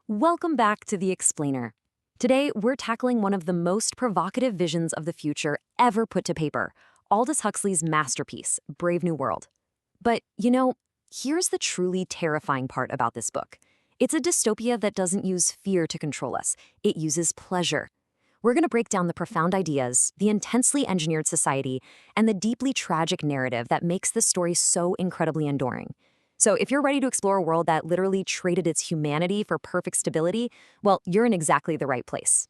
Welcome back to The Explainer. Today, we're tackling one of the most provocative visions of the future ever put to paper, Aldous Huxley's masterpiece, Brave New World. But, here's the truly terrifying part about this book. It's a dystopia that doesn't use fear to control us. It uses pleasure. We're going to break down the profound ideas, the intensely engineered society, and the deeply tragic narrative that makes this story so incredibly enduring. So if you're ready to explore a world that literally traded its humanity for perfect stability, well, you're in exactly the right place.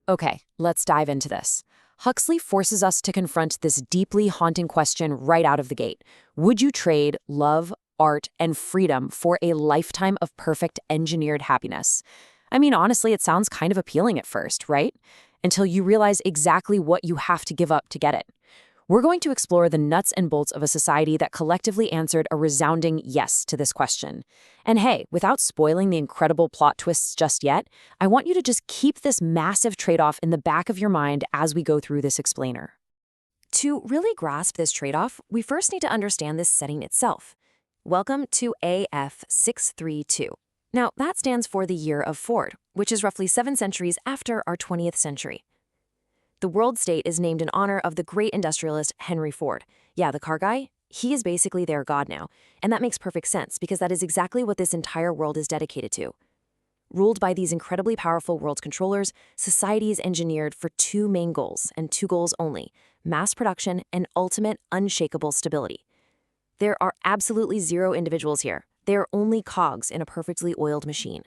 Okay, let's dive into this. Huxley forces us to confront this deeply haunting question right out of the gate. Would you trade love, art, and freedom for a lifetime of perfect engineered happiness? I mean, honestly, it sounds kind of appealing at first, right? Until you realize exactly what you have to give up to get it. We're going to explore the nuts and bolts of a society that collectively answered a resounding yes to this question. And hey, without spoiling the incredible plot twists just yet, I want you to just keep this massive trade-off in the back of your mind as we go through this explainer. To really grasp this trade-off, we first need to understand this setting itself. Welcome to AF 632. Now, that stands for the year of Ford, which is roughly 7 centuries after our 20th century. The world state is named in honor of the great industrialist Henry Ford. Yeah, the car guy, he is basically their god now. And that makes perfect sense because that is exactly what this entire world is dedicated to. Ruled by these incredibly powerful world controllers, society is engineered for 2 main goals, and 2 goals only: mass production and ultimate unshakable stability. There are absolutely 0 individuals here. They are only cogs in a perfectly oiled machine.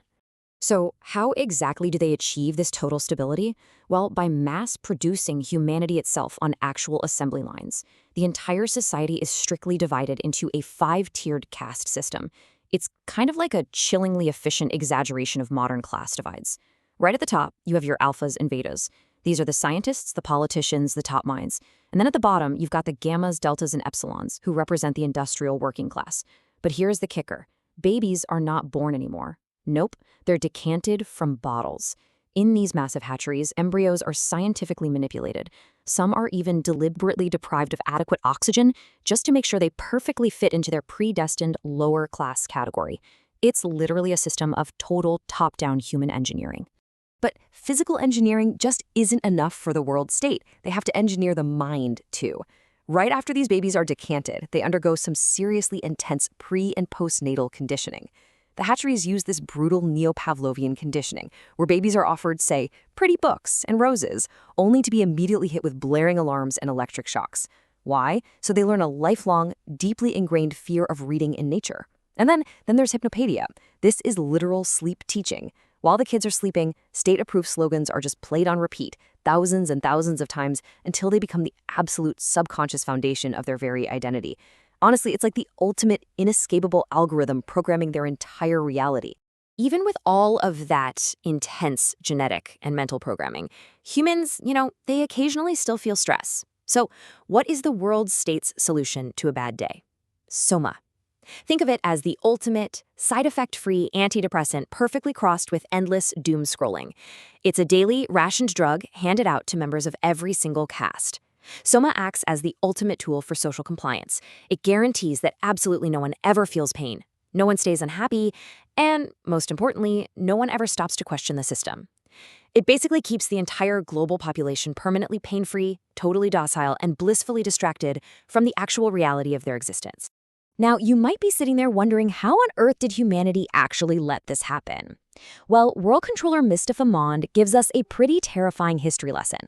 So how exactly do they achieve this total stability? Well, by mass-producing humanity itself on actual assembly lines. The entire society is strictly divided into a 5-tiered caste system. It's kind of like a chillingly efficient exaggeration of modern class divides. Right at the top, you have your alphas and betas. These are the scientists, the politicians, the top minds. And then at the bottom, you've got the gammas, deltas, and epsilons, who represent the industrial working class. But here's the kicker. Babies are not born anymore. Nope, they're decanted from bottles. In these massive hatcheries, embryos are scientifically manipulated. Some are even deliberately deprived of adequate oxygen just to make sure they perfectly fit into their predestined lower class category. It's literally a system of total top-down human engineering. But physical engineering just isn't enough for the world state. They have to engineer the mind, too. Right after these babies are decanted, they undergo some seriously intense pre- and postnatal conditioning. The hatcheries use this brutal neo-Pavlovian conditioning, where babies are offered, say, pretty books and roses, only to be immediately hit with blaring alarms and electric shocks. Why? So they learn a lifelong, deeply ingrained fear of reading in nature. And then there's hypnopaedia. This is literal sleep teaching. While the kids are sleeping, state-approved slogans are just played on repeat, thousands and thousands of times, until they become the absolute subconscious foundation of their very identity. Honestly, it's like the ultimate inescapable algorithm programming their entire reality. Even with all of that intense genetic and mental programming, humans, they occasionally still feel stress. So what is the world state's solution to a bad day? Soma. Think of it as the ultimate, side-effect-free antidepressant perfectly crossed with endless doom scrolling. It's a daily rationed drug handed out to members of every single caste. Soma acts as the ultimate tool for social compliance. It guarantees that absolutely no one ever feels pain, no one stays unhappy, and, most importantly, no one ever stops to question the system. It basically keeps the entire global population permanently pain-free, totally docile, and blissfully distracted from the actual reality of their existence. Now, you might be sitting there wondering, how on earth did humanity actually let this happen? Well, world controller Mustafa Mond gives us a pretty terrifying history lesson.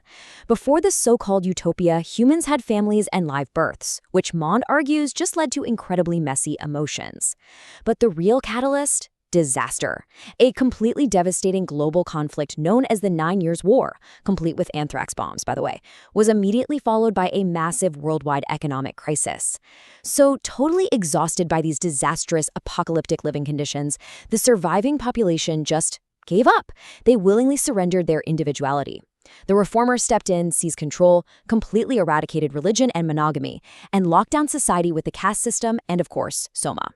Before this so-called utopia, humans had families and live births, which Mond argues just led to incredibly messy emotions. But the real catalyst? Disaster. A completely devastating global conflict known as the 9 Years' War, complete with anthrax bombs, by the way, was immediately followed by a massive worldwide economic crisis. So, totally exhausted by these disastrous apocalyptic living conditions, the surviving population just gave up. They willingly surrendered their individuality. The reformers stepped in, seized control, completely eradicated religion and monogamy, and locked down society with the caste system and, of course, Soma.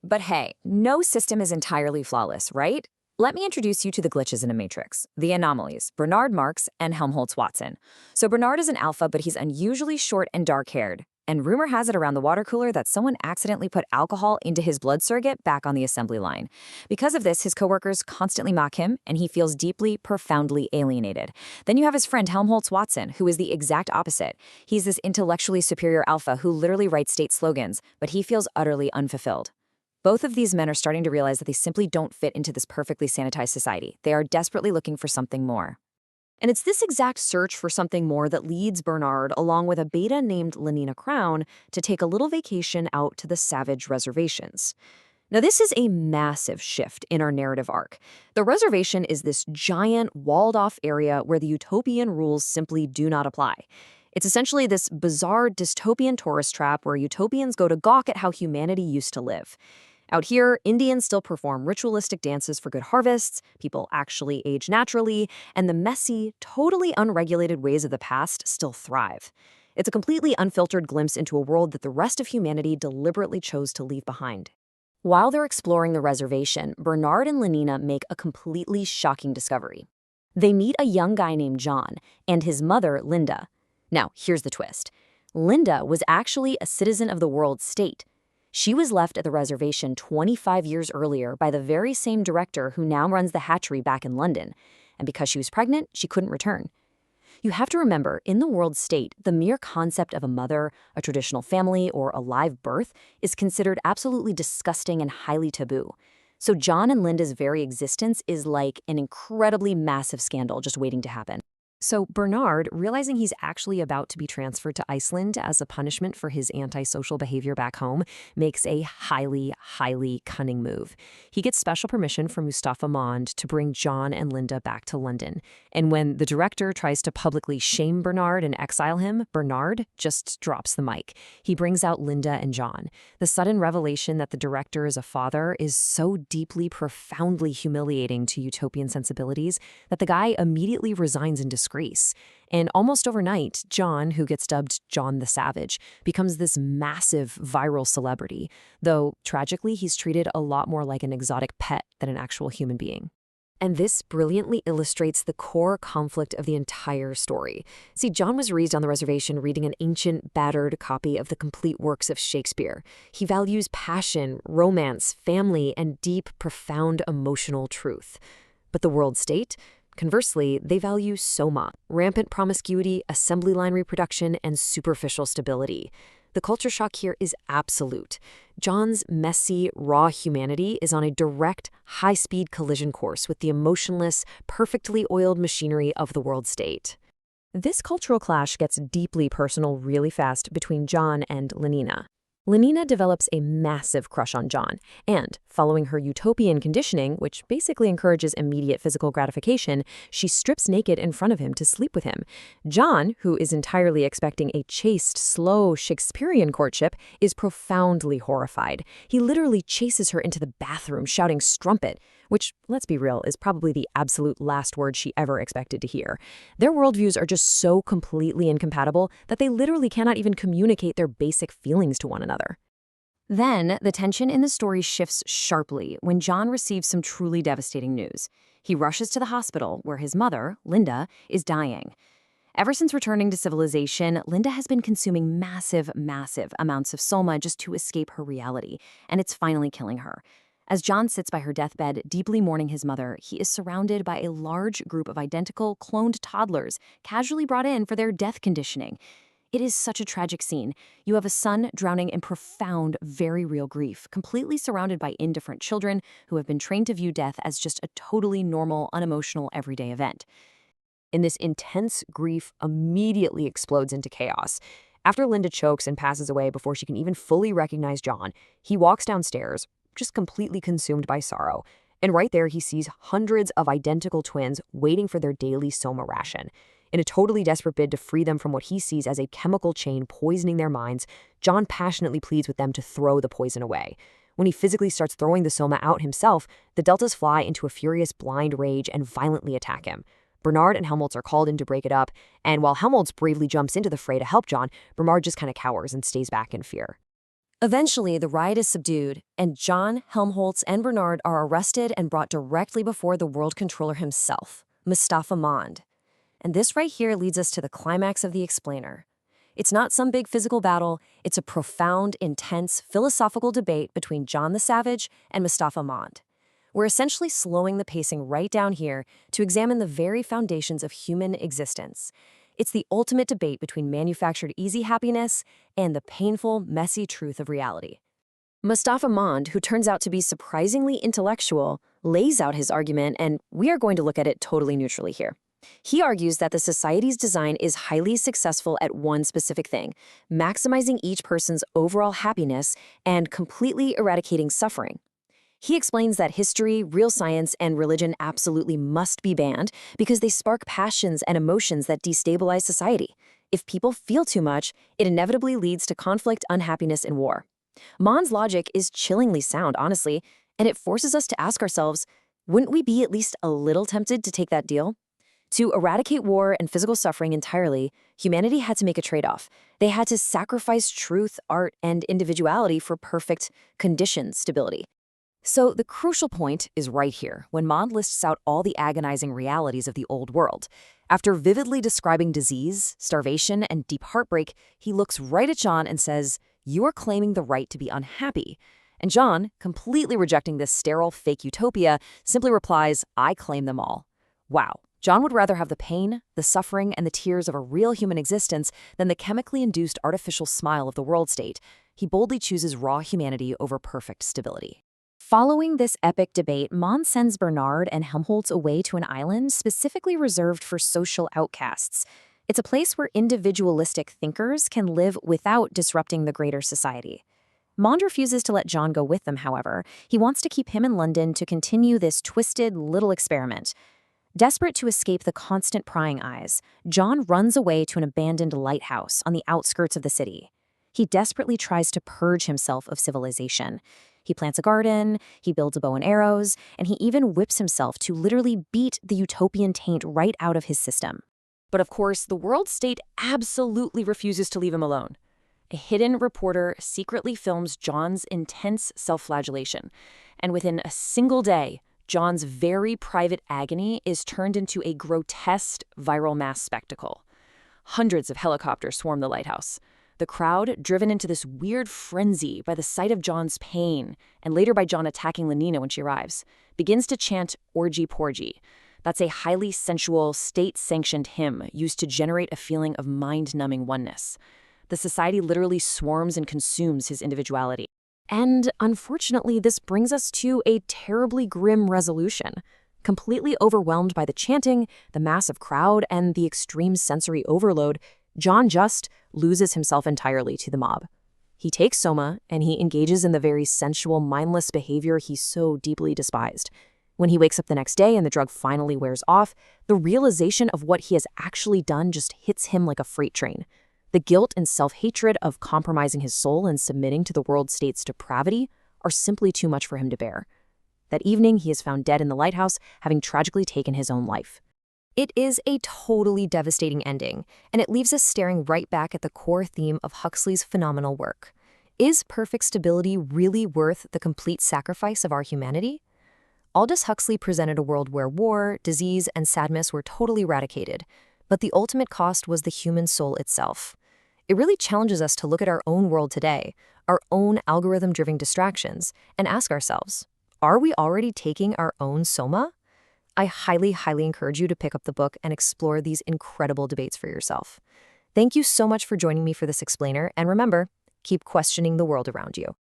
But hey, no system is entirely flawless, right? Let me introduce you to the glitches in a matrix, the anomalies, Bernard Marx and Helmholtz Watson. So Bernard is an alpha, but he's unusually short and dark-haired. And rumor has it around the water cooler that someone accidentally put alcohol into his blood surrogate back on the assembly line. Because of this, his coworkers constantly mock him, and he feels deeply, profoundly alienated. Then you have his friend Helmholtz Watson, who is the exact opposite. He's this intellectually superior alpha who literally writes state slogans, but he feels utterly unfulfilled. Both of these men are starting to realize that they simply don't fit into this perfectly sanitized society. They are desperately looking for something more. And it's this exact search for something more that leads Bernard, along with a beta named Lenina Crown, to take a little vacation out to the savage reservations. Now, this is a massive shift in our narrative arc. The reservation is this giant, walled-off area where the utopian rules simply do not apply. It's essentially this bizarre dystopian tourist trap where utopians go to gawk at how humanity used to live. Out here, Indians still perform ritualistic dances for good harvests, people actually age naturally, and the messy, totally unregulated ways of the past still thrive. It's a completely unfiltered glimpse into a world that the rest of humanity deliberately chose to leave behind. While they're exploring the reservation, Bernard and Lenina make a completely shocking discovery. They meet a young guy named John and his mother, Linda. Now, here's the twist. Linda was actually a citizen of the world state. She was left at the reservation 25 years earlier by the very same director who now runs the hatchery back in London. And because she was pregnant, she couldn't return. You have to remember, in the world state, the mere concept of a mother, a traditional family, or a live birth is considered absolutely disgusting and highly taboo. So John and Linda's very existence is like an incredibly massive scandal just waiting to happen. So Bernard, realizing he's actually about to be transferred to Iceland as a punishment for his antisocial behavior back home, makes a highly, highly cunning move. He gets special permission from Mustafa Mond to bring John and Linda back to London. And when the director tries to publicly shame Bernard and exile him, Bernard just drops the mic. He brings out Linda and John. The sudden revelation that the director is a father is so deeply, profoundly humiliating to utopian sensibilities that the guy immediately resigns in disgrace. And almost overnight, John, who gets dubbed John the Savage, becomes this massive viral celebrity, though tragically he's treated a lot more like an exotic pet than an actual human being. And this brilliantly illustrates the core conflict of the entire story. See, John was raised on the reservation reading an ancient, battered copy of the complete works of Shakespeare. He values passion, romance, family, and deep, profound emotional truth. But the world state? Conversely, they value soma, rampant promiscuity, assembly line reproduction, and superficial stability. The culture shock here is absolute. John's messy, raw humanity is on a direct, high-speed collision course with the emotionless, perfectly oiled machinery of the world state. This cultural clash gets deeply personal really fast between John and Lenina. Lenina develops a massive crush on John, and, following her utopian conditioning, which basically encourages immediate physical gratification, she strips naked in front of him to sleep with him. John, who is entirely expecting a chaste, slow Shakespearean courtship, is profoundly horrified. He literally chases her into the bathroom, shouting "strumpet," which, let's be real, is probably the absolute last word she ever expected to hear. Their worldviews are just so completely incompatible that they literally cannot even communicate their basic feelings to one another. Then, the tension in the story shifts sharply when John receives some truly devastating news. He rushes to the hospital where his mother, Linda, is dying. Ever since returning to civilization, Linda has been consuming massive, massive amounts of soma just to escape her reality, and it's finally killing her. As John sits by her deathbed, deeply mourning his mother, he is surrounded by a large group of identical, cloned toddlers, casually brought in for their death conditioning. It is such a tragic scene. You have a son drowning in profound, very real grief, completely surrounded by indifferent children who have been trained to view death as just a totally normal, unemotional, everyday event. And this intense grief immediately explodes into chaos. After Linda chokes and passes away before she can even fully recognize John, he walks downstairs, just completely consumed by sorrow. And right there, he sees hundreds of identical twins waiting for their daily soma ration. In a totally desperate bid to free them from what he sees as a chemical chain poisoning their minds, John passionately pleads with them to throw the poison away. When he physically starts throwing the soma out himself, the deltas fly into a furious blind rage and violently attack him. Bernard and Helmholtz are called in to break it up, and while Helmholtz bravely jumps into the fray to help John, Bernard just kind of cowers and stays back in fear. Eventually, the riot is subdued, and John, Helmholtz, and Bernard are arrested and brought directly before the world controller himself, Mustafa Mond. And this right here leads us to the climax of the explainer. It's not some big physical battle, it's a profound, intense, philosophical debate between John the Savage and Mustafa Mond. We're essentially slowing the pacing right down here to examine the very foundations of human existence. It's the ultimate debate between manufactured easy happiness and the painful, messy truth of reality. Mustafa Mond, who turns out to be surprisingly intellectual, lays out his argument, and we are going to look at it totally neutrally here. He argues that the society's design is highly successful at one specific thing, maximizing each person's overall happiness and completely eradicating suffering. He explains that history, real science, and religion absolutely must be banned because they spark passions and emotions that destabilize society. If people feel too much, it inevitably leads to conflict, unhappiness, and war. Mond's logic is chillingly sound, honestly, and it forces us to ask ourselves, wouldn't we be at least a little tempted to take that deal? To eradicate war and physical suffering entirely, humanity had to make a trade-off. They had to sacrifice truth, art, and individuality for perfect condition stability. So the crucial point is right here, when Mond lists out all the agonizing realities of the old world. After vividly describing disease, starvation, and deep heartbreak, he looks right at John and says, "You are claiming the right to be unhappy." And John, completely rejecting this sterile fake utopia, simply replies, "I claim them all." Wow. John would rather have the pain, the suffering, and the tears of a real human existence than the chemically induced artificial smile of the world state. He boldly chooses raw humanity over perfect stability. Following this epic debate, Mond sends Bernard and Helmholtz away to an island specifically reserved for social outcasts. It's a place where individualistic thinkers can live without disrupting the greater society. Mond refuses to let John go with them, however. He wants to keep him in London to continue this twisted little experiment. Desperate to escape the constant prying eyes, John runs away to an abandoned lighthouse on the outskirts of the city. He desperately tries to purge himself of civilization. He plants a garden, he builds a bow and arrows, and he even whips himself to literally beat the utopian taint right out of his system. But of course, the world state absolutely refuses to leave him alone. A hidden reporter secretly films John's intense self-flagellation, and within a single day, John's very private agony is turned into a grotesque viral mass spectacle. Hundreds of helicopters swarm the lighthouse. The crowd, driven into this weird frenzy by the sight of John's pain, and later by John attacking Lenina when she arrives, begins to chant Orgy Porgy. That's a highly sensual, state-sanctioned hymn used to generate a feeling of mind-numbing oneness. The society literally swarms and consumes his individuality. And unfortunately, this brings us to a terribly grim resolution. Completely overwhelmed by the chanting, the massive crowd, and the extreme sensory overload, John just loses himself entirely to the mob. He takes soma, and he engages in the very sensual, mindless behavior he so deeply despised. When he wakes up the next day and the drug finally wears off, the realization of what he has actually done just hits him like a freight train. The guilt and self-hatred of compromising his soul and submitting to the world state's depravity are simply too much for him to bear. That evening, he is found dead in the lighthouse, having tragically taken his own life. It is a totally devastating ending, and it leaves us staring right back at the core theme of Huxley's phenomenal work. Is perfect stability really worth the complete sacrifice of our humanity? Aldous Huxley presented a world where war, disease, and sadness were totally eradicated, but the ultimate cost was the human soul itself. It really challenges us to look at our own world today, our own algorithm-driven distractions, and ask ourselves, are we already taking our own soma? I highly, highly encourage you to pick up the book and explore these incredible debates for yourself. Thank you so much for joining me for this explainer, and remember, keep questioning the world around you.